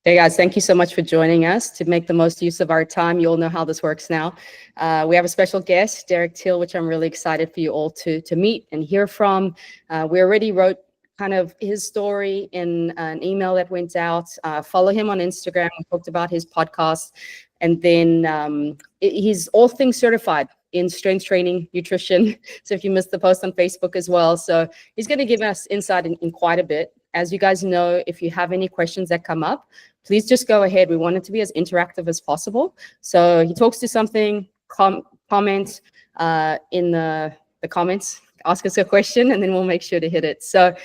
Hey guys, thank you so much for joining us. To make the most use of our time, you all know how this works now. We have a special guest, Teel, which I'm really excited for you all to meet and hear from. We already wrote kind of his story in an email that went out. Follow him on Instagram. We talked about his podcast. And then he's all things certified in strength training, nutrition. So if you missed the post on Facebook as well. So he's going to give us insight in quite a bit. As you guys know, if you have any questions that come up, please just go ahead. We want it to be as interactive as possible. So he talks to something, comment in the comments, ask us a question, and then we'll make sure to hit it. So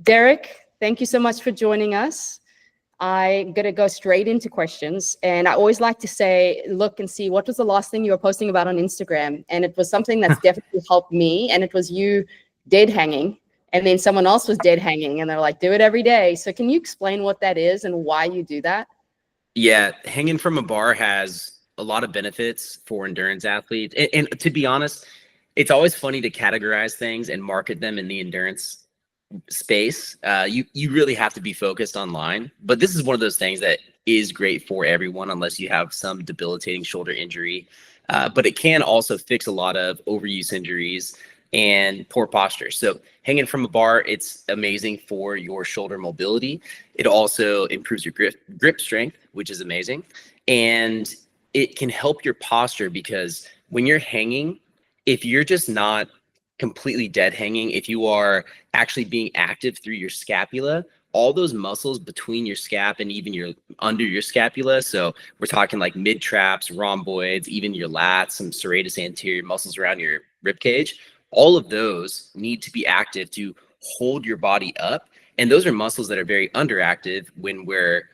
Derek, thank you so much for joining us. I'm going to go straight into questions. And I always like to say, look and see what was the last thing you were posting about on Instagram. And it was something that's definitely helped me. And it was you dead hanging. And then someone else was dead hanging and they're like, do it every day. So can you explain what that is and why you do that? Yeah, hanging from a bar has a lot of benefits for endurance athletes. And to be honest, it's always funny to categorize things and market them in the endurance space. You really have to be focused online. But this is one of those things that is great for everyone unless you have some debilitating shoulder injury. But it can also fix a lot of overuse injuries and poor posture. So hanging from a bar, it's amazing for your shoulder mobility. It also improves your grip strength, which is amazing. And it can help your posture because when you're hanging, if you're just not completely dead hanging, if you are actually being active through your scapula, all those muscles between your scap and even your under your scapula. So we're talking like mid traps, rhomboids, even your lats, some serratus anterior muscles around your rib cage. All of those need to be active to hold your body up. And those are muscles that are very underactive when we're,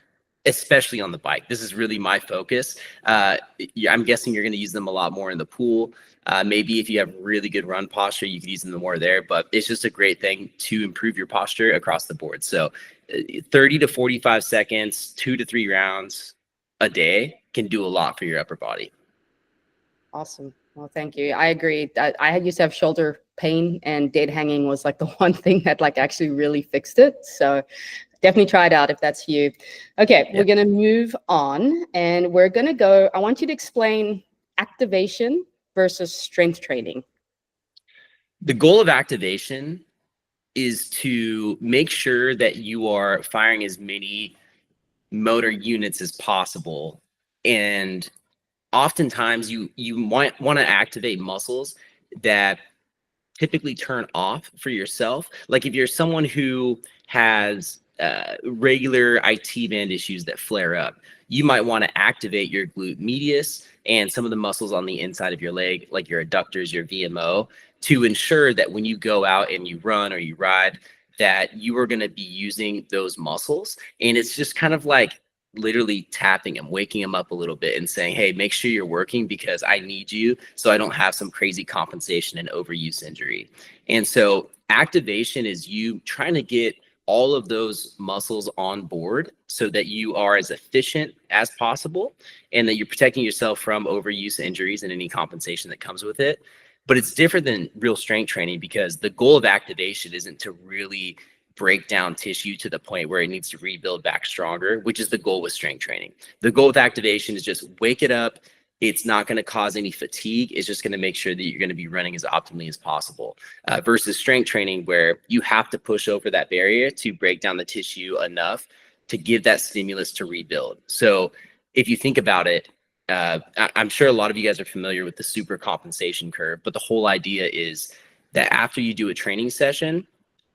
especially on the bike. This is really my focus. I'm guessing you're going to use them a lot more in the pool. Maybe if you have really good run posture, you could use them more there, but it's just a great thing to improve your posture across the board. So 30 to 45 seconds, 2 to 3 rounds a day can do a lot for your upper body. Awesome. Well, thank you. I agree that I used to have shoulder pain and dead hanging was like the one thing that like actually really fixed it. So definitely try it out if that's you. Okay, We're going to move on and we're going to go. I want you to explain activation versus strength training. The goal of activation is to make sure that you are firing as many motor units as possible. And oftentimes you might want to activate muscles that typically turn off for yourself. Like if you're someone who has regular IT band issues that flare up, you might want to activate your glute medius and some of the muscles on the inside of your leg, like your adductors, your VMO, to ensure that when you go out and you run or you ride, that you are going to be using those muscles. And it's just kind of like literally tapping them, waking them up a little bit and saying, hey, make sure you're working because I need you so I don't have some crazy compensation and overuse injury. And so activation is you trying to get all of those muscles on board so that you are as efficient as possible and that you're protecting yourself from overuse injuries and any compensation that comes with it. But it's different than real strength training because the goal of activation isn't to really break down tissue to the point where it needs to rebuild back stronger, which is the goal with strength training. The goal with activation is just wake it up. It's not going to cause any fatigue. It's just going to make sure that you're going to be running as optimally as possible versus strength training where you have to push over that barrier to break down the tissue enough to give that stimulus to rebuild. So if you think about it, I'm sure a lot of you guys are familiar with the super compensation curve, but the whole idea is that after you do a training session,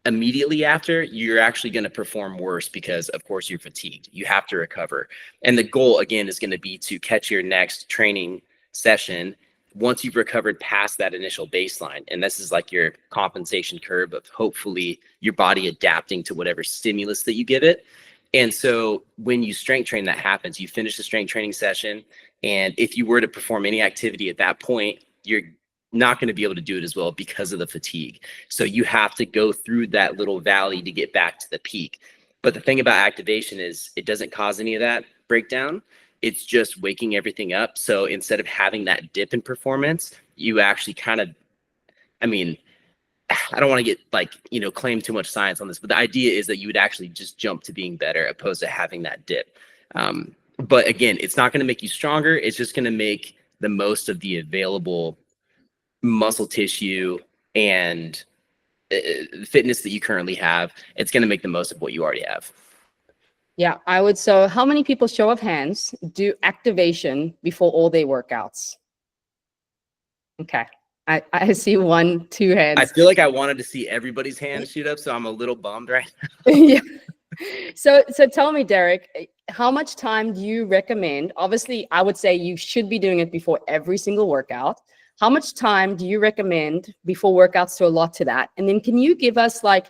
immediately after, you're actually going to perform worse because, of course, you're fatigued. You have to recover. And the goal, again, is going to be to catch your next training session once you've recovered past that initial baseline. And this is like your compensation curve of hopefully your body adapting to whatever stimulus that you give it. And so when you strength train, that happens. You finish the strength training session. And if you were to perform any activity at that point, you're not going to be able to do it as well because of the fatigue. So you have to go through that little valley to get back to the peak. But the thing about activation is it doesn't cause any of that breakdown. It's just waking everything up. So instead of having that dip in performance, you actually kind of, I mean, I don't want to get like, claim too much science on this, but the idea is that you would actually just jump to being better opposed to having that dip. But again, it's not going to make you stronger. It's just going to make the most of the available muscle tissue and fitness that you currently have. It's going to make the most of what you already have. Yeah, I would. So how many people, show of hands, do activation before all their workouts? Okay. I see 1, 2 hands. I feel like I wanted to see everybody's hands shoot up, so I'm a little bummed right now. Yeah. So tell me, Derek, how much time do you recommend? Obviously, I would say you should be doing it before every single workout. How much time do you recommend before workouts to allot to that? And then can you give us like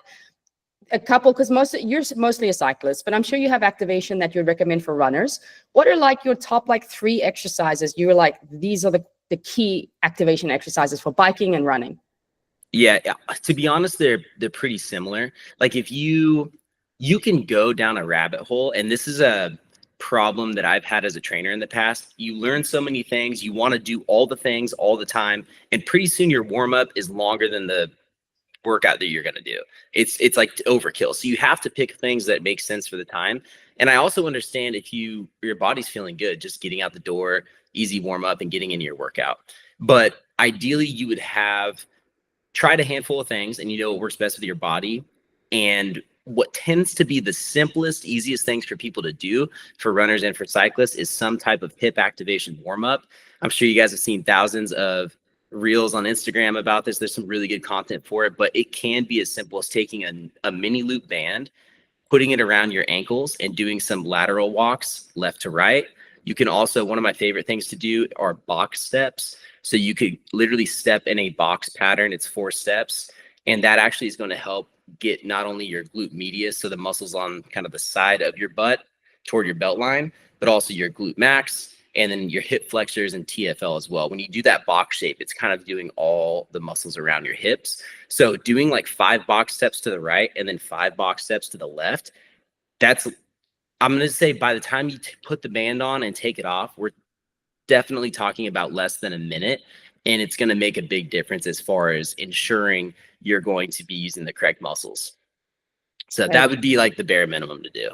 a couple, because you're mostly a cyclist, but I'm sure you have activation that you would recommend for runners. What are like your top like 3 exercises you're like, these are the key activation exercises for biking and running? Yeah, to be honest, they're pretty similar. Like if you can go down a rabbit hole, and this is a problem that I've had as a trainer in the past. You learn so many things, you want to do all the things all the time, and pretty soon your warm up is longer than the workout that you're going to do. It's like overkill. So you have to pick things that make sense for the time. And I also understand if your body's feeling good, just getting out the door, easy warm up and getting into your workout. But ideally you would have tried a handful of things and you know what works best with your body. And what tends to be the simplest, easiest things for people to do for runners and for cyclists is some type of hip activation warm up. I'm sure you guys have seen thousands of reels on Instagram about this. There's some really good content for it, but it can be as simple as taking a mini loop band, putting it around your ankles and doing some lateral walks left to right. You can also, one of my favorite things to do are box steps. So you could literally step in a box pattern. It's 4 steps. And that actually is going to help get not only your glute medius, so the muscles on kind of the side of your butt toward your belt line, but also your glute max, and then your hip flexors and TFL as well. When you do that box shape, it's kind of doing all the muscles around your hips. So doing like 5 box steps to the right and then 5 box steps to the left, I'm going to say by the time you put the band on and take it off, we're definitely talking about less than a minute. And it's going to make a big difference as far as ensuring you're going to be using the correct muscles. So that would be like the bare minimum to do.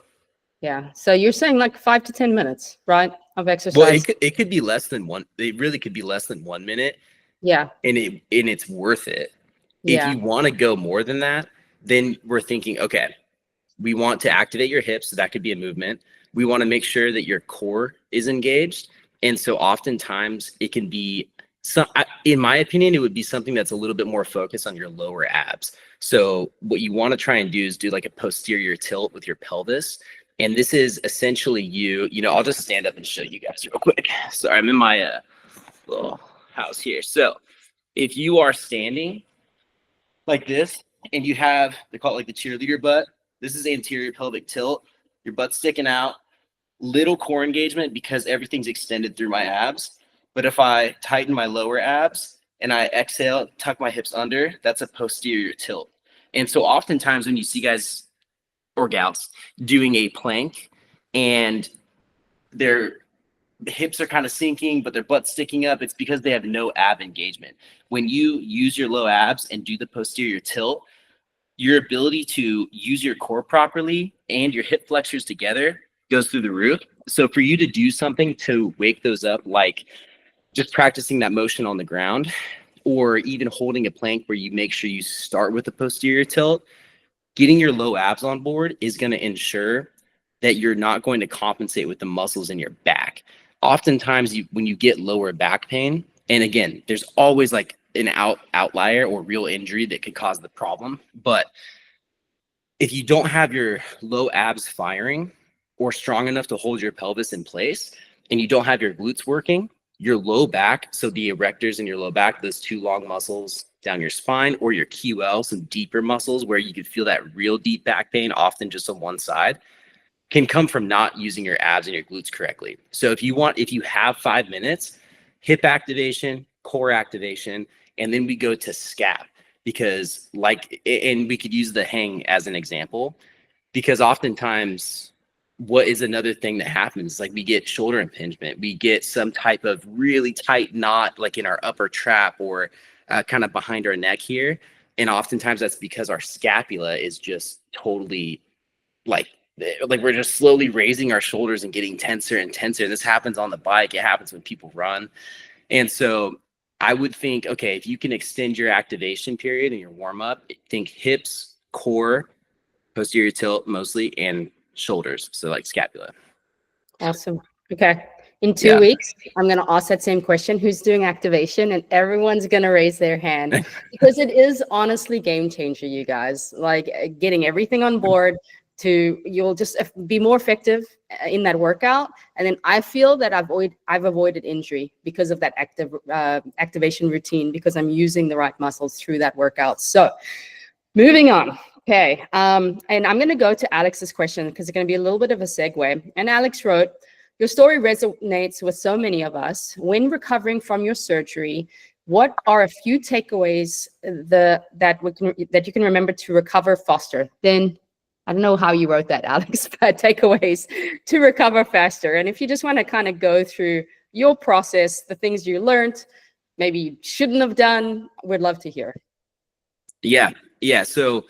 Yeah. So you're saying like 5 to 10 minutes, right, of exercise? Well, it could be less than one. It really could be less than 1 minute. Yeah. And it's worth it. Yeah. If you want to go more than that, then we're thinking, okay, we want to activate your hips. So that could be a movement. We want to make sure that your core is engaged. And so oftentimes it can be in my opinion, it would be something that's a little bit more focused on your lower abs. So what you want to try and do is do like a posterior tilt with your pelvis. And this is essentially I'll just stand up and show you guys real quick. Sorry, I'm in my little house here. So if you are standing like this and you have, they call it like the cheerleader butt. This is anterior pelvic tilt. Your butt's sticking out, little core engagement because everything's extended through my abs. But if I tighten my lower abs and I exhale, tuck my hips under, that's a posterior tilt. And so oftentimes when you see guys or gals doing a plank and their hips are kind of sinking, but their butt's sticking up, it's because they have no ab engagement. When you use your low abs and do the posterior tilt, your ability to use your core properly and your hip flexors together goes through the roof. So for you to do something to wake those up, like just practicing that motion on the ground, or even holding a plank where you make sure you start with the posterior tilt, getting your low abs on board is going to ensure that you're not going to compensate with the muscles in your back. Oftentimes when you get lower back pain, and again, there's always like an outlier or real injury that could cause the problem. But if you don't have your low abs firing or strong enough to hold your pelvis in place, and you don't have your glutes working, your low back, so the erectors in your low back, those 2 long muscles down your spine, or your QL, some deeper muscles where you could feel that real deep back pain, often just on one side, can come from not using your abs and your glutes correctly. So if you have 5 minutes, hip activation, core activation, and then we go to scap, because and we could use the hang as an example, because oftentimes what is another thing that happens, like we get shoulder impingement, we get some type of really tight knot like in our upper trap or kind of behind our neck here. And oftentimes that's because our scapula is just totally like like we're just slowly raising our shoulders and getting tenser and tenser. This happens on the bike. It happens when people run. And so I would think, okay, if you can extend your activation period and your warm up, think hips, core, posterior tilt mostly, and shoulders. So like scapula. Awesome. Okay. In 2 Yeah. weeks, I'm going to ask that same question, who's doing activation? And everyone's going to raise their hand because it is honestly game changer, you guys. Like getting everything on board you'll just be more effective in that workout. And then I feel that I've avoided injury because of that activation routine, because I'm using the right muscles through that workout. So moving on. Okay. And I'm going to go to Alex's question because it's going to be a little bit of a segue. And Alex wrote, your story resonates with so many of us. When recovering from your surgery, what are a few takeaways that you can remember to recover faster? Then I don't know how you wrote that, Alex, but takeaways to recover faster. And if you just want to kind of go through your process, the things you learned, maybe you shouldn't have done, we'd love to hear. Yeah. So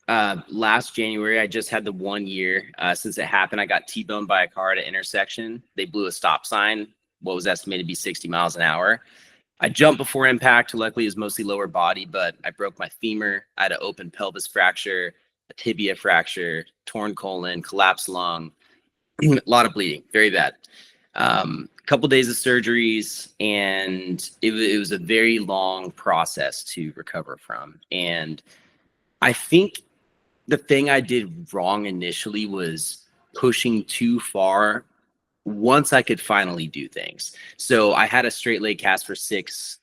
last January, I just had the 1 year since it happened. I got T-boned by a car at an intersection. They blew a stop sign, what was estimated to be 60 miles an hour. I jumped before impact. Luckily, it was mostly lower body, but I broke my femur. I had an open pelvis fracture, a tibia fracture, torn colon, collapsed lung, a lot of bleeding, very bad. Couple days of surgeries, and it was a very long process to recover from. And I think the thing I did wrong initially was pushing too far once I could finally do things. So I had a straight leg cast for 6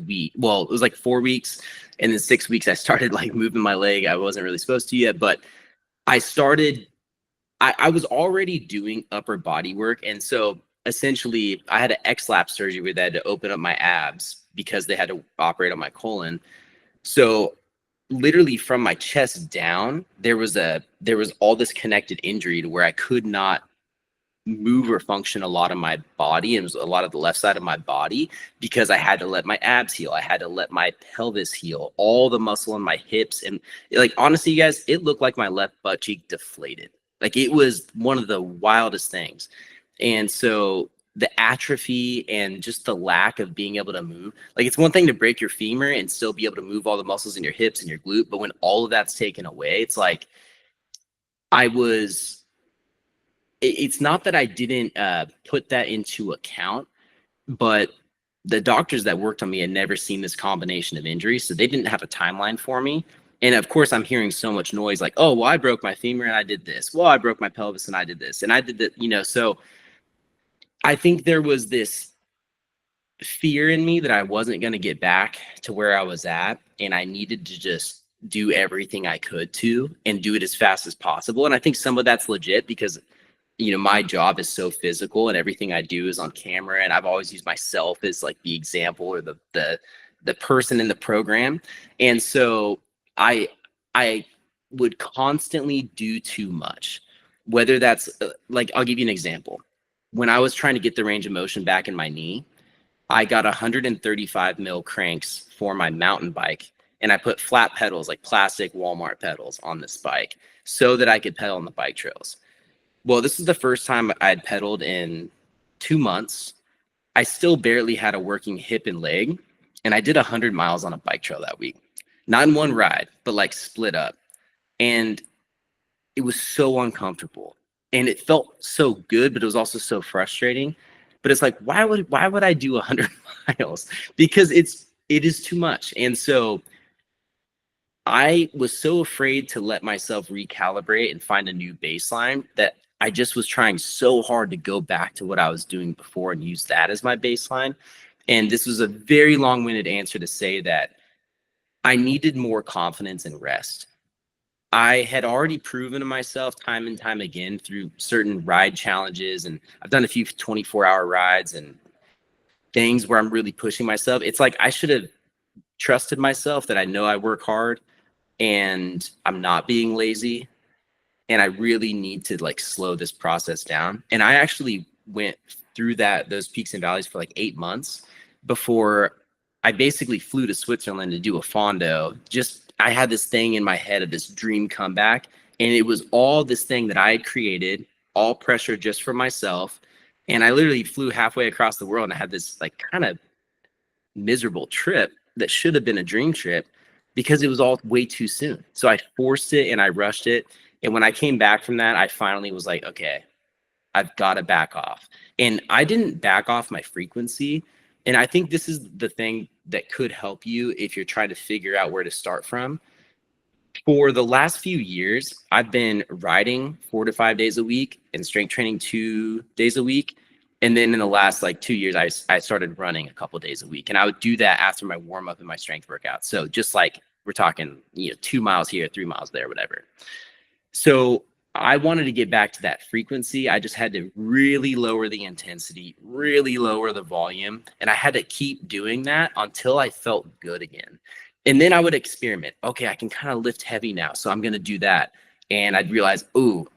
weeks. Well, it was like 4 weeks. And then 6 weeks, I started like moving my leg. I wasn't really supposed to yet, but I was already doing upper body work. And so essentially I had an X-lap surgery where they had to open up my abs because they had to operate on my colon. So literally from my chest down, there was all this connected injury to where I could not move or function a lot of my body, and it was a lot of the left side of my body, because I had to let my abs heal. I had to let my pelvis heal, all the muscle in my hips. And like, honestly, you guys, it looked like my left butt cheek deflated. Like it was one of the wildest things. And so the atrophy and just the lack of being able to move, like it's one thing to break your femur and still be able to move all the muscles in your hips and your glute, but when all of that's taken away, it's like it's not that I didn't put that into account, but the doctors that worked on me had never seen this combination of injuries, so they didn't have a timeline for me. And of course, I'm hearing so much noise like, oh, well, I broke my femur and I did this. Well, I broke my pelvis and I did this. And I did that, so I think there was this fear in me that I wasn't going to get back to where I was at. And I needed to just do everything I could to and do it as fast as possible. And I think some of that's legit because my job is so physical and everything I do is on camera. And I've always used myself as like the example or the person in the program. And so I would constantly do too much, whether that's like, I'll give you an example. When I was trying to get the range of motion back in my knee, I got 135 mil cranks for my mountain bike. And I put flat pedals, like plastic Walmart pedals, on this bike so that I could pedal on the bike trails. Well, this is the first time I had pedaled in 2 months. I still barely had a working hip and leg. And I did 100 miles on a bike trail that week. Not in one ride, but like split up. And it was so uncomfortable. And it felt so good, but it was also so frustrating. But it's like, why would I do 100 miles? Because it is too much. And so I was so afraid to let myself recalibrate and find a new baseline that I just was trying so hard to go back to what I was doing before and use that as my baseline. And this was a very long-winded answer to say that I needed more confidence and rest. I had already proven to myself time and time again through certain ride challenges, and I've done a few 24-hour rides and things where I'm really pushing myself. It's like I should have trusted myself that I know I work hard and I'm not being lazy, and I really need to like slow this process down. And I actually went through those peaks and valleys for like 8 months before I basically flew to Switzerland to do a fondo. I had this thing in my head of this dream comeback, And it was all this thing that I had created, all pressure just for myself. And I literally flew halfway across the world and I had this like kind of miserable trip that should have been a dream trip because it was all way too soon. So I forced it and I rushed it. And when I came back from that, I finally was like, okay, I've got to back off. And I didn't back off my frequency. And I think this is the thing that could help you if you're trying to figure out where to start from. For the last few years, I've been riding 4 to 5 days a week and strength training 2 days a week. And then in the last like 2 years, I started running a couple days a week. And I would do that after my warm up and my strength workout. So just like we're talking, 2 miles here, 3 miles there, whatever. So I wanted to get back to that frequency. I just had to really lower the intensity, really lower the volume. And I had to keep doing that until I felt good again. And then I would experiment. Okay, I can kind of lift heavy now. So I'm going to do that. And I'd realize, oh,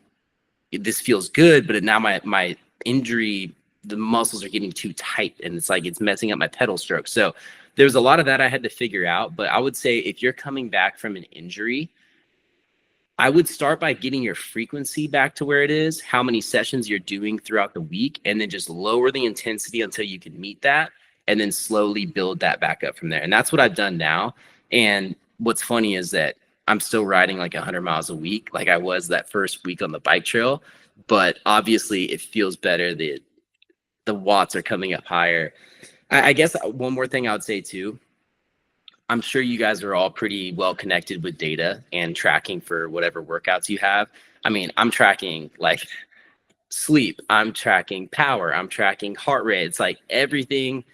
this feels good. But now my injury, the muscles are getting too tight. And it's like it's messing up my pedal stroke. So there's a lot of that I had to figure out. But I would say if you're coming back from an injury, I would start by getting your frequency back to where it is, how many sessions you're doing throughout the week, and then just lower the intensity until you can meet that, and then slowly build that back up from there. And that's what I've done now. And what's funny is that I'm still riding like 100 miles a week, like I was that first week on the bike trail, but obviously it feels better. The watts are coming up higher. I guess one more thing I would say too, I'm sure you guys are all pretty well connected with data and tracking for whatever workouts you have. I mean, I'm tracking like sleep, I'm tracking power, I'm tracking heart rate. It's like everything.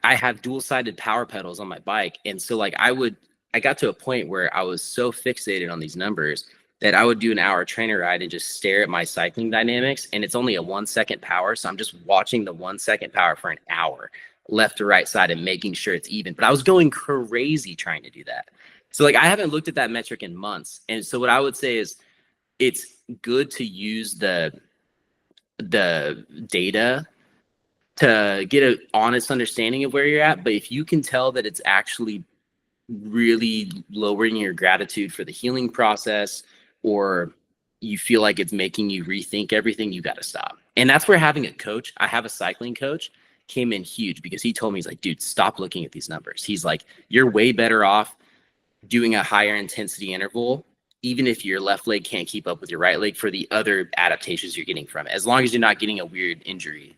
I have dual-sided power pedals on my bike. And so like I got to a point where I was so fixated on these numbers that I would do an hour trainer ride and just stare at my cycling dynamics. And it's only a 1 second power. So I'm just watching the 1 second power for an hour, left to right side, and making sure it's even. But I was going crazy trying to do that. So like I haven't looked at that metric in months. And so what I would say is it's good to use the data to get an honest understanding of where you're at. But if you can tell that it's actually really lowering your gratitude for the healing process, or you feel like it's making you rethink everything, you got to stop. And that's where having a coach, I have a cycling coach, came in huge, because he told me, he's like, dude, stop looking at these numbers. He's like, you're way better off doing a higher intensity interval, even if your left leg can't keep up with your right leg, for the other adaptations you're getting from it, as long as you're not getting a weird injury.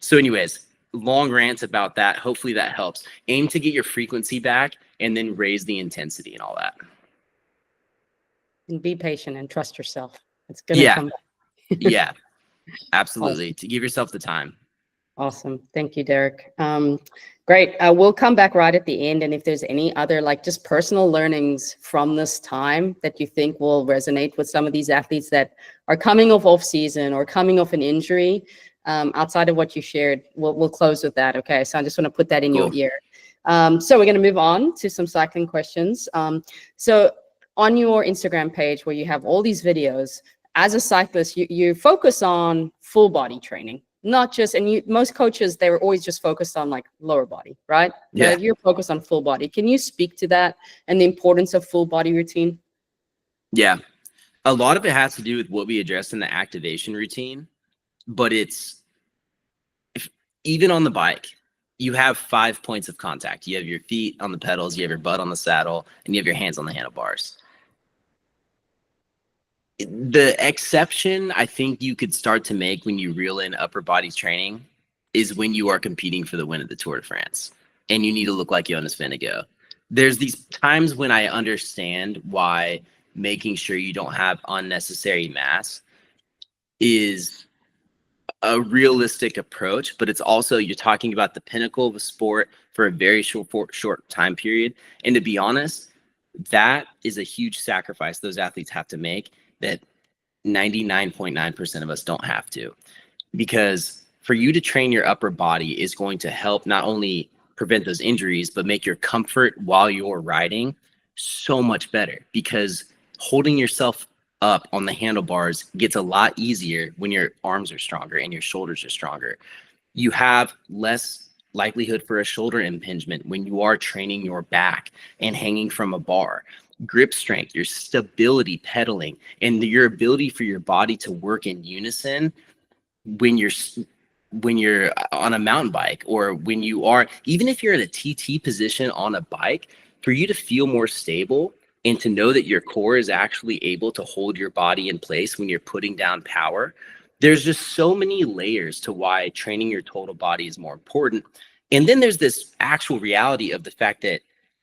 So anyways, long rant about that. Hopefully that helps. Aim to get your frequency back and then raise the intensity and all that. And be patient and trust yourself. It's going to come back. Yeah, absolutely. Awesome. To give yourself the time. Awesome. Thank you, Derek. Great. We'll come back right at the end. And if there's any other like just personal learnings from this time that you think will resonate with some of these athletes that are coming off season or coming off an injury, outside of what you shared, we'll close with that. Okay. So I just want to put that in your ear. So we're going to move on to some cycling questions. So on your Instagram page, where you have all these videos, as a cyclist, you focus on full body training, not just, and most coaches, they were always just focused on like lower body, right? Yeah. But you're focused on full body. Can you speak to that and the importance of full body routine? Yeah. A lot of it has to do with what we addressed in the activation routine, but even on the bike, you have 5 points of contact. You have your feet on the pedals, you have your butt on the saddle, and you have your hands on the handlebars. The exception I think you could start to make when you reel in upper body training is when you are competing for the win of the Tour de France and you need to look like Jonas Vingegaard. There's these times when I understand why making sure you don't have unnecessary mass is a realistic approach, but it's also, you're talking about the pinnacle of a sport for a very short time period. And to be honest, that is a huge sacrifice those athletes have to make that 99.9% of us don't have to. Because for you to train your upper body is going to help not only prevent those injuries, but make your comfort while you're riding so much better, because holding yourself up on the handlebars gets a lot easier when your arms are stronger and your shoulders are stronger. You have less likelihood for a shoulder impingement when you are training your back and hanging from a bar. grip strength, your stability pedaling, and your ability for your body to work in unison when you're on a mountain bike, or when you are, even if you're in a TT position on a bike, for you to feel more stable and to know that your core is actually able to hold your body in place when you're putting down power. There's just so many layers to why training your total body is more important. And then there's this actual reality of the fact that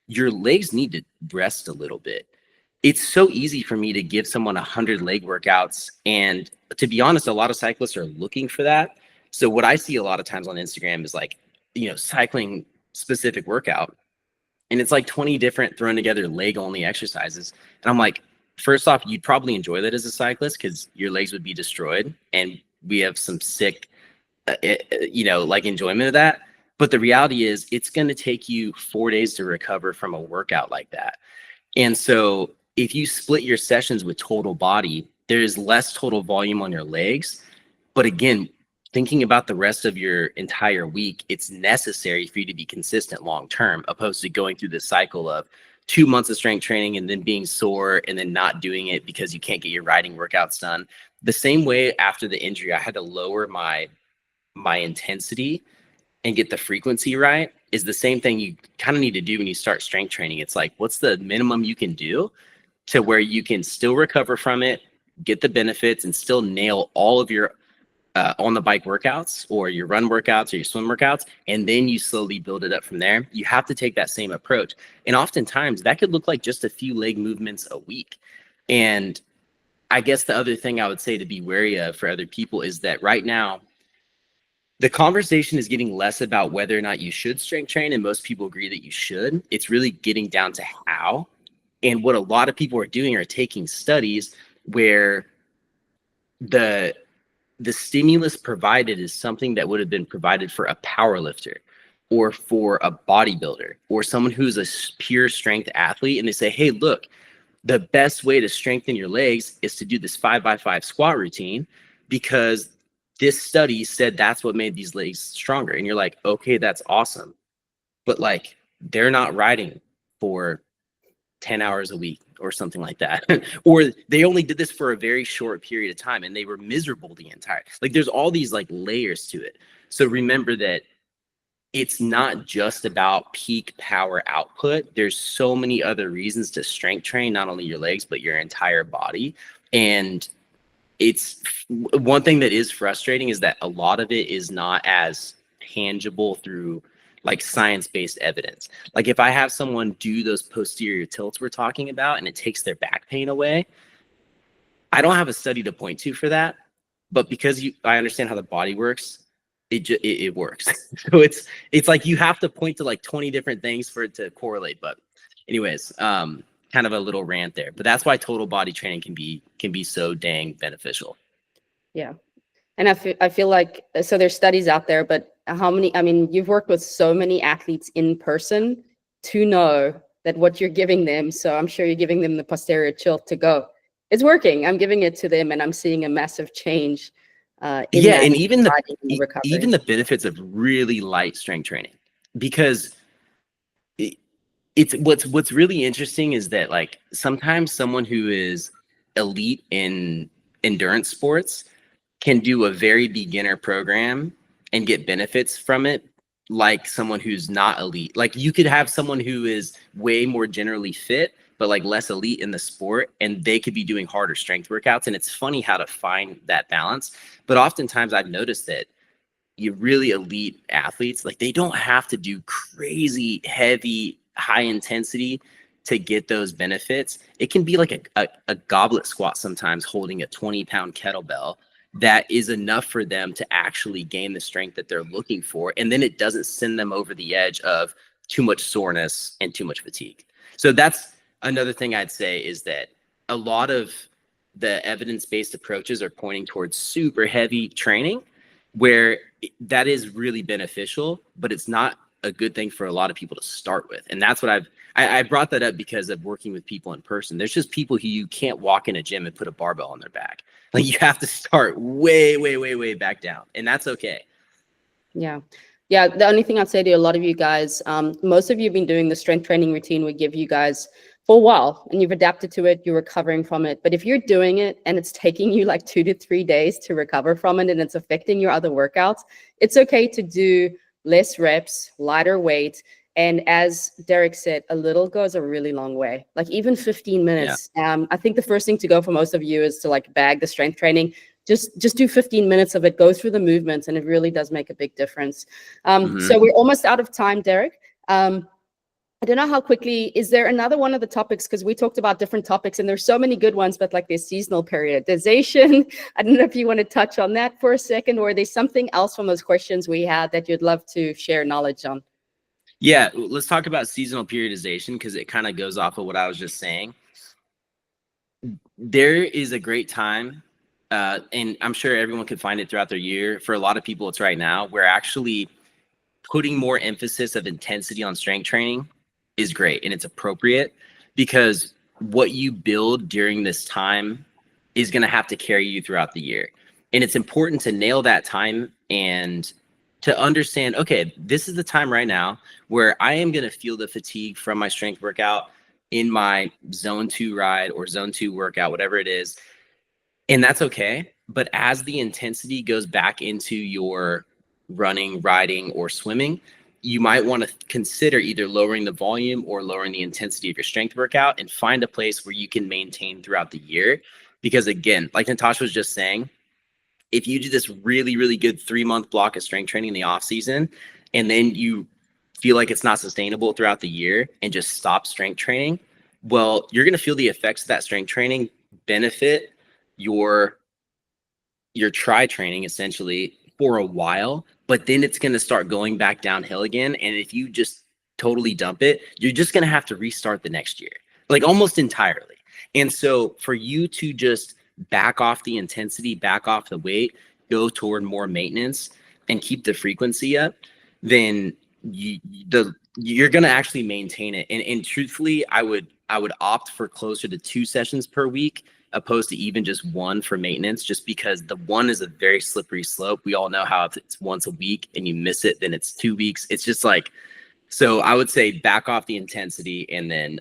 your legs need to rest a little bit. It's so easy for me to give someone 100 leg workouts, and to be honest, a lot of cyclists are looking for that. So what I see a lot of times on Instagram is like, cycling specific workout, and it's like 20 different thrown together leg only exercises. And I'm like, first off, you'd probably enjoy that as a cyclist because your legs would be destroyed, and we have some sick, like enjoyment of that. But the reality is it's going to take you 4 days to recover from a workout like that. And so if you split your sessions with total body, there is less total volume on your legs. But again, thinking about the rest of your entire week, it's necessary for you to be consistent long term, opposed to going through this cycle of 2 months of strength training and then being sore and then not doing it because you can't get your riding workouts done. The same way after the injury, I had to lower my intensity and get the frequency right, is the same thing you kind of need to do when you start strength training. It's like, what's the minimum you can do to where you can still recover from it, get the benefits, and still nail all of your on the bike workouts or your run workouts or your swim workouts, and then you slowly build it up from there. You have to take that same approach. And oftentimes that could look like just a few leg movements a week. And I guess the other thing I would say to be wary of for other people is that right now, the conversation is getting less about whether or not you should strength train, and most people agree that you should. It's really getting down to how. And what a lot of people are doing are taking studies where the stimulus provided is something that would have been provided for a power lifter or for a bodybuilder or someone who's a pure strength athlete. And they say, hey, look, the best way to strengthen your legs is to do this 5x5 squat routine because this study said that's what made these legs stronger. And you're like, okay, that's awesome. But like, they're not riding for 10 hours a week or something like that. Or they only did this for a very short period of time and they were miserable the entire, like there's all these like layers to it. So remember that it's not just about peak power output. There's so many other reasons to strength train, not only your legs, but your entire body. And it's one thing that is frustrating is that a lot of it is not as tangible through like science-based evidence. Like if I have someone do those posterior tilts we're talking about and it takes their back pain away, I don't have a study to point to for that. But because I understand how the body works, it works. So it's like you have to point to like 20 different things for it to correlate. But anyways, kind of a little rant there. But that's why total body training can be so dang beneficial. Yeah. And I feel like, so there's studies out there, but how many, I mean, you've worked with so many athletes in person to know that what you're giving them, so I'm sure you're giving them the posterior tilt to go, it's working. I'm giving it to them and I'm seeing a massive change in yeah, that and even recovery. the benefits of really light strength training, because it's what's really interesting is that like sometimes someone who is elite in endurance sports can do a very beginner program and get benefits from it, like someone who's not elite. Like you could have someone who is way more generally fit but like less elite in the sport, and they could be doing harder strength workouts. And it's funny how to find that balance. But oftentimes I've noticed that you really elite athletes, like they don't have to do crazy heavy high intensity to get those benefits. It can be like a goblet squat sometimes holding a 20-pound kettlebell that is enough for them to actually gain the strength that they're looking for. And then it doesn't send them over the edge of too much soreness and too much fatigue. So that's another thing I'd say, is that a lot of the evidence-based approaches are pointing towards super heavy training, where that is really beneficial, but it's not a good thing for a lot of people to start with. And that's what I brought that up because of working with people in person. There's just people who you can't walk in a gym and put a barbell on their back. Like you have to start way back down, and that's okay. Yeah. The only thing I'd say to a lot of you guys, most of you have been doing the strength training routine. We give you guys for a while and you've adapted to it, you're recovering from it. But if you're doing it and it's taking you like 2 to 3 days to recover from it and it's affecting your other workouts, it's okay to do less reps, lighter weight. And as Derek said, a little goes a really long way. Like even 15 minutes. I think the first thing to go for most of you is to like bag the strength training. Just do 15 minutes of it, go through the movements, and it really does make a big difference. So we're almost out of time, Derek. I don't know how quickly, is there another one of the topics? Because we talked about different topics and there's so many good ones, but like there's seasonal periodization. I don't know if you want to touch on that for a second, or there's something else from those questions we had that you'd love to share knowledge on. Yeah, let's talk about seasonal periodization because it kind of goes off of what I was just saying. There is a great time, and I'm sure everyone can find it throughout their year. For a lot of people, it's right now. We're actually putting more emphasis of intensity on strength training is great and it's appropriate, because what you build during this time is going to have to carry you throughout the year. And it's important to nail that time and to understand, okay, this is the time right now where I am going to feel the fatigue from my strength workout in my zone 2 ride or zone 2 workout, whatever it is. And that's okay. But as the intensity goes back into your running, riding, or swimming, you might want to consider either lowering the volume or lowering the intensity of your strength workout and find a place where you can maintain throughout the year. Because again, like Natasha was just saying, if you do this really, really good 3-month block of strength training in the off season, and then you feel like it's not sustainable throughout the year and just stop strength training, well, you're going to feel the effects of that strength training benefit your tri training essentially for a while, but then it's going to start going back downhill again. And if you just totally dump it, you're just going to have to restart the next year, like almost entirely. And so for you to just back off the intensity, back off the weight, go toward more maintenance and keep the frequency up, then you're going to actually maintain it. And truthfully, I would opt for closer to 2 sessions per week opposed to even just 1 for maintenance, just because the 1 is a very slippery slope. We all know how if it's once a week and you miss it, then it's 2 weeks. It's just like, so I would say back off the intensity and then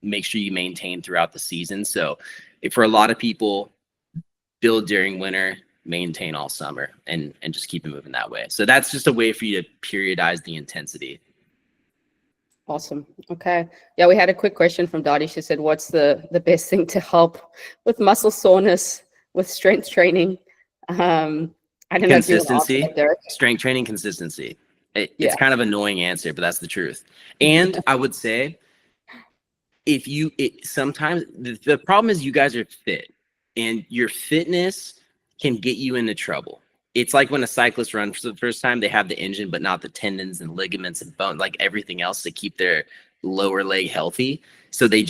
make sure you maintain throughout the season. So for a lot of people, build during winter, maintain all summer, and just keep it moving that way. So that's just a way for you to periodize the intensity. Awesome. Okay. Yeah, we had a quick question from Dottie. She said, what's the best thing to help with muscle soreness with strength training? I don't know if you want to answer that, Derek. Strength training consistency. It's kind of an annoying answer, but that's the truth. And I would say, sometimes the problem is you guys are fit, and your fitness can get you into trouble. It's like when a cyclist runs for the first time, they have the engine, but not the tendons and ligaments and bone, like everything else to keep their lower leg healthy. So they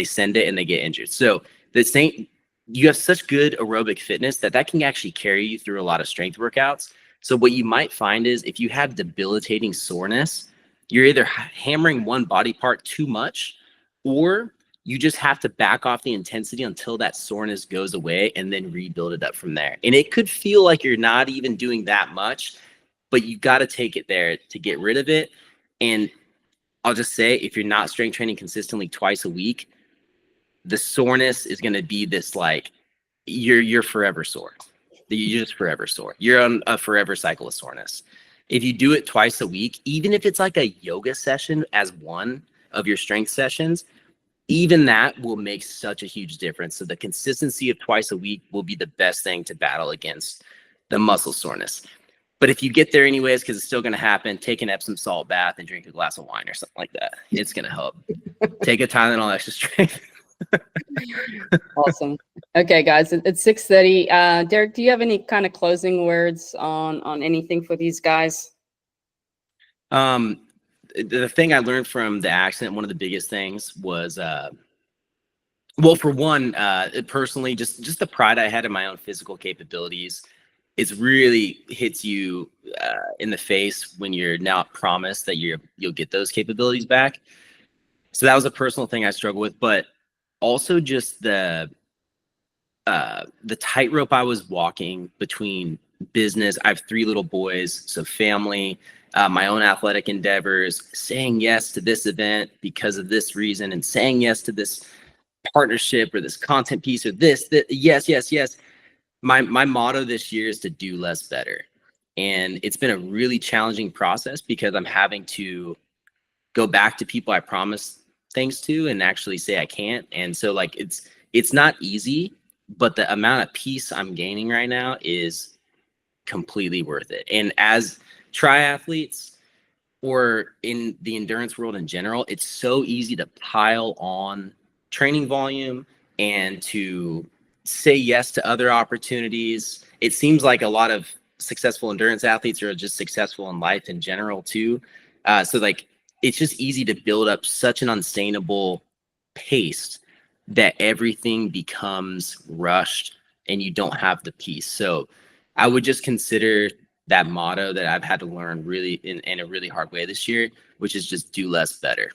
send it and they get injured. So you have such good aerobic fitness that can actually carry you through a lot of strength workouts. So what you might find is if you have debilitating soreness, you're either hammering one body part too much, or you just have to back off the intensity until that soreness goes away and then rebuild it up from there. And it could feel like you're not even doing that much, but you got to take it there to get rid of it. And I'll just say, if you're not strength training consistently twice a week, the soreness is going to be this, like, you're forever sore. You're just forever sore. You're on a forever cycle of soreness. If you do it twice a week, even if it's like a yoga session as one of your strength sessions, even that will make such a huge difference. So the consistency of twice a week will be the best thing to battle against the muscle soreness. But if you get there anyways, because it's still going to happen, take an Epsom salt bath and drink a glass of wine or something like that. It's going to help. Take a Tylenol extra strength. Awesome. Okay, guys, it's 6:30. Derek, do you have any kind of closing words on anything for these guys? The thing I learned from the accident, one of the biggest things was, well, for one, personally, just the pride I had in my own physical capabilities. It really hits you in the face when you're not promised that you'll get those capabilities back. So that was a personal thing I struggled with, but also just the tightrope I was walking between business. I have 3 little boys, so family, my own athletic endeavors, saying yes to this event because of this reason, and saying yes to this partnership or this content piece or this, yes, yes, yes. My motto this year is to do less better. And it's been a really challenging process because I'm having to go back to people I promised things to and actually say I can't. And so like it's not easy, but the amount of peace I'm gaining right now is completely worth it. And as triathletes, or in the endurance world in general, it's so easy to pile on training volume and to say yes to other opportunities. It seems like a lot of successful endurance athletes are just successful in life in general too. So like it's just easy to build up such an unsustainable pace that everything becomes rushed and you don't have the peace. So I would just consider that motto that I've had to learn really in a really hard way this year, which is just do less better.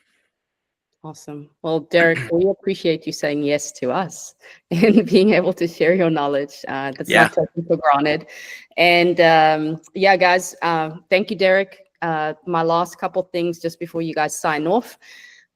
Awesome. Well, Derek, we appreciate you saying yes to us and being able to share your knowledge. That's Yeah. not taken for granted. And yeah, guys, thank you, Derek. My last couple things just before you guys sign off.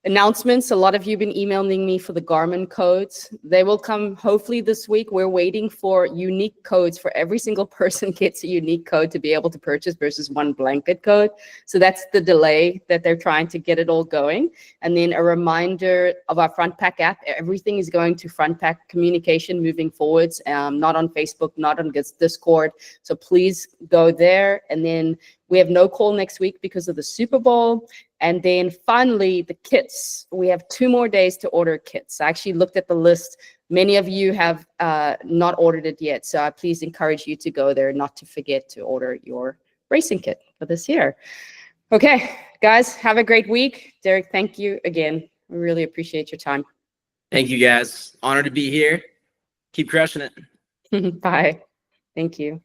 Announcements. A lot of you have been emailing me for the Garmin codes. They will come hopefully this week. We're waiting for unique codes for every single person gets a unique code to be able to purchase versus one blanket code. So that's the delay that they're trying to get it all going. And then a reminder of our Front Pack app. Everything is going to Front Pack communication moving forwards, not on Facebook, not on Discord. So please go there. And then we have no call next week because of the Super Bowl. And then finally, the kits. We have 2 more days to order kits. I actually looked at the list. Many of you have not ordered it yet. So I please encourage you to go there, not to forget to order your racing kit for this year. Okay, guys, have a great week. Derek, thank you again. We really appreciate your time. Thank you, guys. Honored to be here. Keep crushing it. Bye. Thank you.